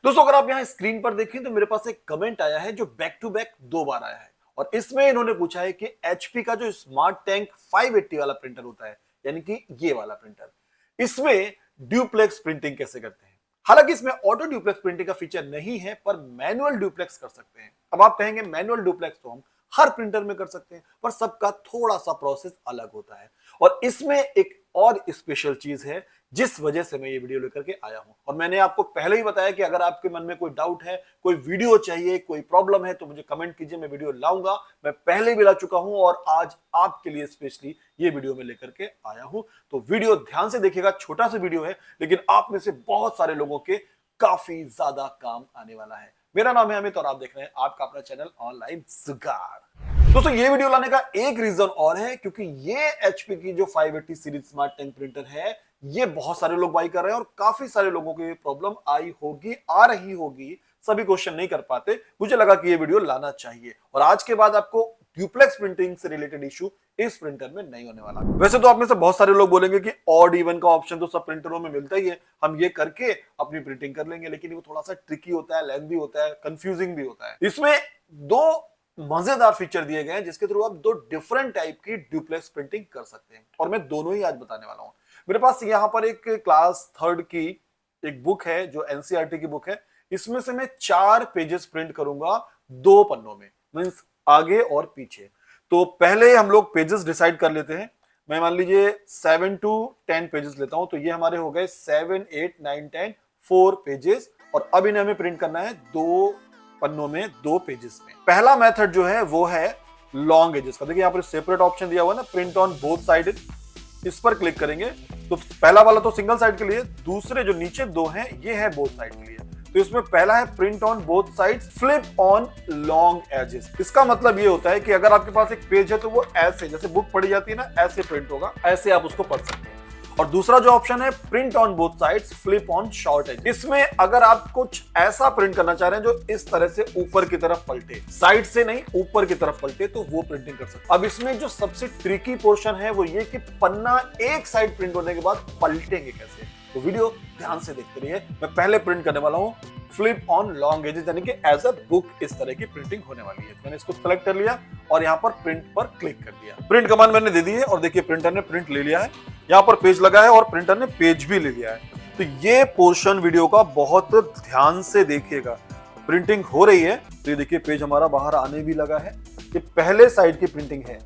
दोस्तों अगर आप यहाँ स्क्रीन पर देखें तो मेरे पास एक कमेंट आया है जो बैक टू बैक 2 बार आया है और इसमें इन्होंने पूछा है कि एचपी का जो स्मार्ट टैंक 580 वाला प्रिंटर होता है, यानी कि ये वाला प्रिंटर, इसमें ड्यूप्लेक्स प्रिंटिंग कैसे करते हैं। हालांकि इसमें ऑटो ड्यूप्लेक्स प्रिंटिंग का फीचर नहीं है, पर मैनुअल ड्यूप्लेक्स कर सकते हैं। अब आप कहेंगे मैनुअल ड्यूप्लेक्स तो हम हर प्रिंटर में कर सकते हैं, पर सबका थोड़ा सा प्रोसेस अलग होता है और इसमें एक और स्पेशल चीज है जिस वजह से मैं ये वीडियो लेकर के आया हूं। और मैंने आपको पहले ही बताया कि अगर आपके मन में कोई डाउट है, कोई वीडियो चाहिए, कोई प्रॉब्लम है तो मुझे कमेंट कीजिए, मैं वीडियो लाऊंगा। मैं पहले भी ला चुका हूं और आज आपके लिए स्पेशली ये वीडियो में लेकर के आया हूं। तो वीडियो ध्यान से देखिएगा, छोटा सा वीडियो है लेकिन आप में से बहुत सारे लोगों के काफी ज्यादा काम आने वाला है। मेरा नाम है अमित और आप देख रहे हैं आपका अपना चैनल ऑनलाइन जुगाड़। दोस्तों ये वीडियो लाने का एक रीजन और है, क्योंकि ये एचपी की जो 580 सीरीज स्मार्ट टैंक प्रिंटर है, ये बहुत सारे लोग बाई कर रहे हैं और काफी सारे लोगों को ये प्रॉब्लम आई होगी, आ रही होगी, सभी क्वेश्चन नहीं कर पाते। मुझे लगा कि ये वीडियो लाना चाहिए और आज के बाद आपको ड्यूप्लेक्स प्रिंटिंग से रिलेटेड इशू इस प्रिंटर में नहीं होने वाला। वैसे तो आप में से बहुत सारे लोग बोलेंगे कि ऑड इवन का ऑप्शन तो सब प्रिंटरों में मिलता ही है, हम ये करके अपनी प्रिंटिंग कर लेंगे, लेकिन वो थोड़ा सा ट्रिकी होता है, लेंथी होता है, कंफ्यूजिंग भी होता है। इसमें दो मजेदार फीचर दिए गए हैं जिसके थ्रू आप दो डिफरेंट टाइप की ड्यूप्लेक्स प्रिंटिंग कर सकते हैं और मैं दोनों ही आज बताने वाला हूं। मेरे पास यहां पर एक क्लास 3rd की एक बुक है जो एनसीईआरटी की बुक है। इसमें से मैं 4 पेजेस प्रिंट करूंगा 2 पन्नों में, मींस आगे और पीछे। तो पहले हम लोग पेजेस डिसाइड कर लेते हैं। मैं मान लीजिए 7 to 10 पेजेस लेता हूं, तो ये हमारे हो गए 7, 8, 9, 10 4 पेजेस और अब इन्हें हमें प्रिंट करना है 2 पन्नों में 2 पेजेस में। पहला मेथड जो है वो है लॉन्ग एजेस का। देखिए यहाँ पर सेपरेट ऑप्शन दिया हुआ है ना, प्रिंट ऑन बोथ साइड, इस पर क्लिक करेंगे तो पहला वाला तो सिंगल साइड के लिए, दूसरे जो नीचे 2 हैं ये है बोथ साइड के लिए। तो इसमें पहला है print on both sides, flip on long edges. इसका मतलब ये होता है कि अगर आपके पास एक पेज है तो वो ऐसे, जैसे बुक पढ़ी जाती है ना, ऐसे प्रिंट होगा, ऐसे आप उसको पढ़ सकते हैं। और दूसरा जो ऑप्शन है print on both sides, flip on short edge, इसमें अगर आप कुछ ऐसा प्रिंट करना चाह रहे हैं जो इस तरह से ऊपर की तरफ पलटे, साइड से नहीं ऊपर की तरफ पलटे, तो वो प्रिंटिंग कर सकते हैं। अब इसमें जो सबसे ट्रिकी पोर्शन है वो ये कि पन्ना एक साइड प्रिंट होने के बाद पलटेंगे कैसे। तो वीडियो ध्यान से देखते रहिए। मैं पहले प्रिंट करने वाला हूं फ्लिप ऑन लॉन्ग एजेस, यानी कि एज अ बुक इस तरह की प्रिंटिंग होने वाली है। मैंने इसको सेलेक्ट कर लिया और यहाँ पर प्रिंट पर क्लिक कर दिया। प्रिंट कमांड मैंने दे दी है और देखिए प्रिंटर ने प्रिंट ले लिया है। यहाँ पर पेज लगा है और प्रिंटर ने पेज भी ले लिया है। तो ये पोर्शन वीडियो का बहुत ध्यान से देखिएगा। प्रिंटिंग हो रही है तो ये देखिए पेज हमारा बाहर आने भी लगा है। ये पहले साइड की प्रिंटिंग है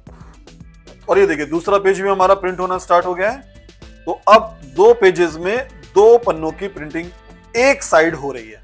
और ये देखिए दूसरा पेज भी हमारा प्रिंट होना स्टार्ट हो गया है। तो अब 2 पेजेस में 2 पन्नों की प्रिंटिंग एक साइड हो रही है।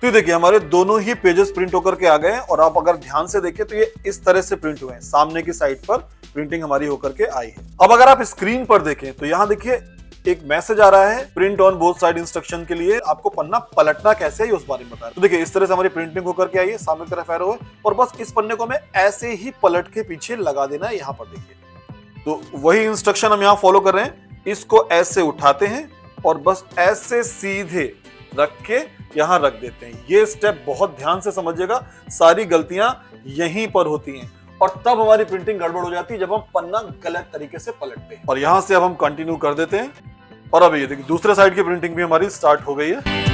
तो ये देखिए हमारे दोनों ही पेजेस प्रिंट होकर के आ गए हैं और आप अगर ध्यान से देखें तो ये इस तरह से प्रिंट हुए हैं, सामने की साइड पर प्रिंटिंग हमारी होकर के आई है। अब अगर आप स्क्रीन पर देखें तो यहाँ देखिए एक मैसेज आ रहा है print on both side instruction के लिए, आपको पन्ना पलटना कैसे है उस बारे में बता रहा है। तो देखिए इस तरह से हमारी प्रिंटिंग होकर के आई है, सामने की तरफ एरो है और बस इस पन्ने को हमें ऐसे ही पलट के पीछे लगा देना है। यहाँ पर देखिए तो वही इंस्ट्रक्शन हम यहाँ फॉलो कर रहे हैं। इसको ऐसे उठाते हैं और बस ऐसे सीधे रख के यहां रख देते हैं। ये स्टेप बहुत ध्यान से समझिएगा, सारी गलतियां यहीं पर होती हैं और तब हमारी प्रिंटिंग गड़बड़ हो जाती है जब हम पन्ना गलत तरीके से पलटते हैं। और यहां से अब हम कंटिन्यू कर देते हैं और अब ये देखिए दूसरे साइड की प्रिंटिंग भी हमारी स्टार्ट हो गई है।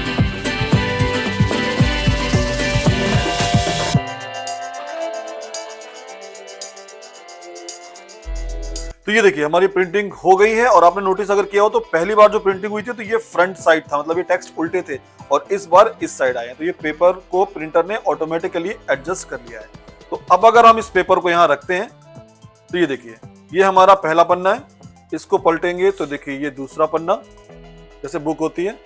तो ये देखिए हमारी प्रिंटिंग हो गई है और आपने नोटिस अगर किया हो तो पहली बार जो प्रिंटिंग हुई थी तो ये फ्रंट साइड था, मतलब ये टेक्स्ट उल्टे थे और इस बार इस साइड आए हैं। तो ये पेपर को प्रिंटर ने ऑटोमेटिकली एडजस्ट कर लिया है। तो अब अगर हम इस पेपर को यहाँ रखते हैं तो ये देखिए ये हमारा पहला पन्ना है, इसको पलटेंगे तो देखिए ये दूसरा पन्ना जैसे बुक होती है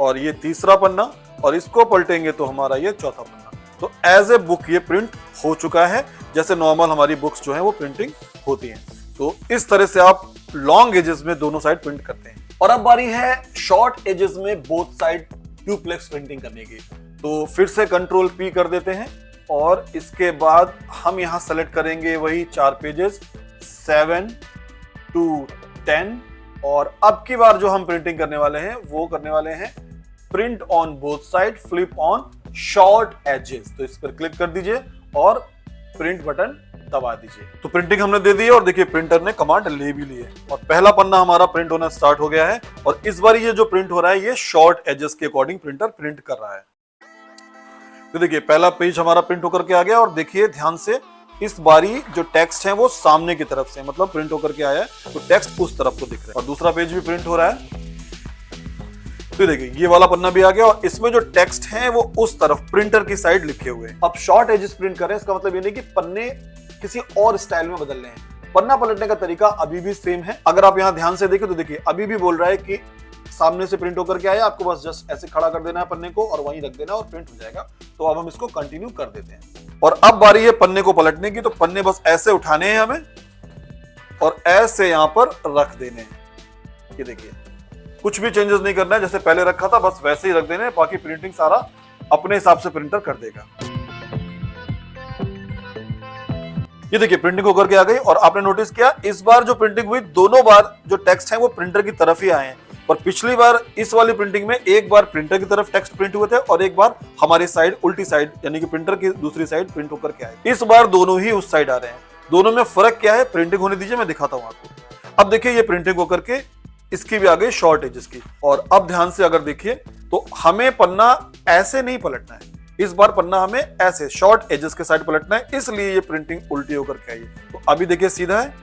और ये तीसरा पन्ना और इसको पलटेंगे तो हमारा ये चौथा पन्ना। तो एज ए बुक ये प्रिंट हो चुका है जैसे नॉर्मल हमारी बुक्स जो है वो प्रिंटिंग होती है। तो इस तरह से आप लॉन्ग एजेस में दोनों साइड प्रिंट करते हैं। और अब बारी है शॉर्ट एजेस में बोथ साइड ड्यूप्लेक्स प्रिंटिंग करने की। तो फिर से कंट्रोल P कर देते हैं और इसके बाद हम यहां सेलेक्ट करेंगे वही 4 पेजेस 7 to 10 और अब की बार जो हम प्रिंटिंग करने वाले हैं वो करने वाले हैं print on both side, flip on short edges. तो इस पर क्लिक कर दीजिए और प्रिंट बटन दबा दीजिए। तो प्रिंटिंग हमने दे दी है और देखिए प्रिंटर ने कमांड ले भी ली है और पहला पन्ना हमारा प्रिंट होना स्टार्ट हो गया है। और इस बार ये जो प्रिंट हो रहा है ये शॉर्ट एजेस के अकॉर्डिंग प्रिंटर प्रिंट कर रहा है। तो देखिए पहला पेज हमारा प्रिंट होकर के आ गया और देखिए ध्यान से इस बारी जो टेक्स्ट है वो सामने की तरफ से मतलब प्रिंट होकर के आया है, तो टेक्स्ट उस तरफ को दिख रहा है। और दूसरा पेज भी प्रिंट हो रहा है। तो देखिए ये वाला पन्ना भी आ गया और इसमें जो टेक्स्ट है वो उस तरफ प्रिंटर की साइड लिखे हुए हैं। अब शॉर्ट एजेस प्रिंट कर रहे हैं, इसका मतलब ये नहीं कि पन्ने किसी और स्टाइल में बदल रहे हैं। पन्ना पलटने का तरीका अभी भी सेम है। अगर आप यहाँ ध्यान से देखें तो देखिए अभी भी बोल रहा है कि सामने से प्रिंट होकर के आया, आपको बस जस्ट ऐसे खड़ा कर देना है पन्ने को और वहीं रख देना और प्रिंट हो जाएगा। तो अब हम इसको कंटिन्यू कर देते हैं और अब बारी है पन्ने को पलटने की। तो पन्ने बस ऐसे उठाने हैं हमें और ऐसे यहां पर रख देने हैं। ये देखिए कुछ भी चेंजेस नहीं करना है, जैसे पहले रखा था बस वैसे ही रख देने हैं, बाकी प्रिंटिंग सारा अपने हिसाब से प्रिंटर कर देगा। ये देखिए प्रिंटिंग होकर के आ गई और आपने नोटिस किया इस बार जो प्रिंटिंग हुई दोनों बार जो टेक्स्ट है वो प्रिंटर की तरफ ही आए हैं। और पिछली बार इस वाली प्रिंटिंग में एक बार प्रिंटर की तरफ टेक्स्ट प्रिंट हुए थे और एक बार हमारी साइड उल्टी साइड यानी कि प्रिंटर की दूसरी साइड प्रिंट होकर के आए। इस बार दोनों ही उस साइड आ रहे हैं। दोनों में फर्क क्या है, प्रिंटिंग होने दीजिए मैं दिखाता हूं आपको। अब देखिए ये प्रिंटिंग होकर के इसकी भी आ गई शॉर्ट एजेस की। और अब ध्यान से अगर देखिए तो हमें पन्ना ऐसे नहीं पलटना है, इस बार पन्ना हमें ऐसे शॉर्ट एजेस के साइड पलटना है, इसलिए ये प्रिंटिंग उल्टी होकर के आई है। तो अभी देखिए सीधा है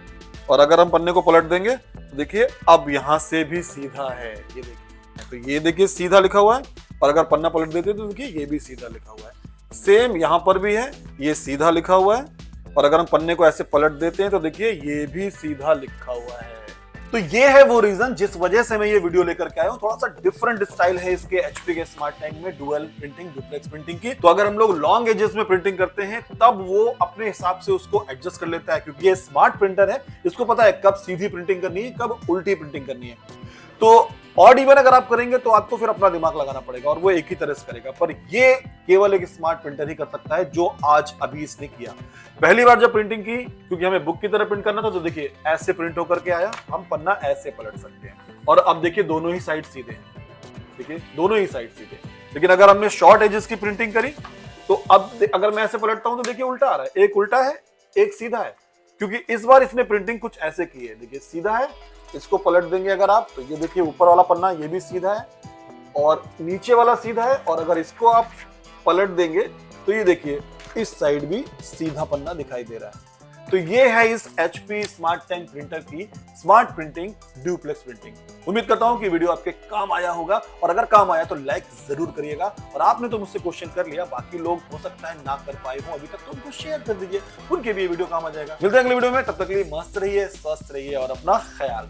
और अगर हम पन्ने को पलट देंगे तो देखिए अब यहां से भी सीधा है। ये देखिए तो ये देखिए सीधा लिखा हुआ है और अगर पन्ना पलट देते तो देखिए ये भी सीधा लिखा हुआ है। सेम यहां पर भी है, ये सीधा लिखा हुआ है और अगर हम पन्ने को ऐसे पलट देते हैं तो देखिए ये भी सीधा लिखा हुआ है। तो ये है वो रीजन जिस वजह से मैं ये वीडियो लेकर के आया हूं। थोड़ा सा डिफरेंट स्टाइल है इसके एचपी के स्मार्ट टैंक में डुअल प्रिंटिंग डुप्लेक्स प्रिंटिंग की। तो अगर हम लोग लॉन्ग एजेस में प्रिंटिंग करते हैं तब वो अपने हिसाब से उसको एडजस्ट कर लेता है, क्योंकि ये स्मार्ट प्रिंटर है, इसको पता है कब सीधी प्रिंटिंग करनी है कब उल्टी प्रिंटिंग करनी है। तो ऑड इवन अगर आप करेंगे तो आपको फिर अपना दिमाग लगाना पड़ेगा और वो एक ही तरह से करेगा। पर ये केवल एक स्मार्ट प्रिंटर ही कर सकता है जो आज अभी इसने किया। पहली बार जब प्रिंटिंग की, क्योंकि हमें बुक की तरह प्रिंट करना था, तो देखिए ऐसे प्रिंट होकर के आया, हम पन्ना ऐसे पलट सकते हैं और अब देखिए दोनों ही साइड सीधे हैं। देखिए दोनों ही साइड सीधे। लेकिन अगर हमने शॉर्ट एजेस की प्रिंटिंग करी तो अब अगर मैं ऐसे पलटता हूं तो देखिए उल्टा आ रहा है, एक उल्टा है एक सीधा है, क्योंकि इस बार इसने प्रिंटिंग कुछ ऐसे की है। देखिए सीधा है, इसको पलट देंगे अगर आप तो ये देखिए ऊपर वाला पन्ना ये भी सीधा है और नीचे वाला सीधा है, और अगर इसको आप पलट देंगे तो ये देखिए इस साइड भी सीधा पन्ना दिखाई दे रहा है। तो ये है इस HP स्मार्ट टैंक प्रिंटर की स्मार्ट प्रिंटिंग ड्यूप्लेक्स प्रिंटिंग। उम्मीद करता हूं कि वीडियो आपके काम आया होगा और अगर काम आया तो लाइक जरूर करिएगा। और आपने तो मुझसे क्वेश्चन कर लिया, बाकी लोग हो सकता है ना कर पाए हो अभी तक, तो उनको शेयर कर दीजिए, उनके भी ये वीडियो काम आ जाएगा। मिलते हैं अगले वीडियो में, तब तक के लिए मस्त रहिए, स्वस्थ रहिए और अपना ख्याल रखिए।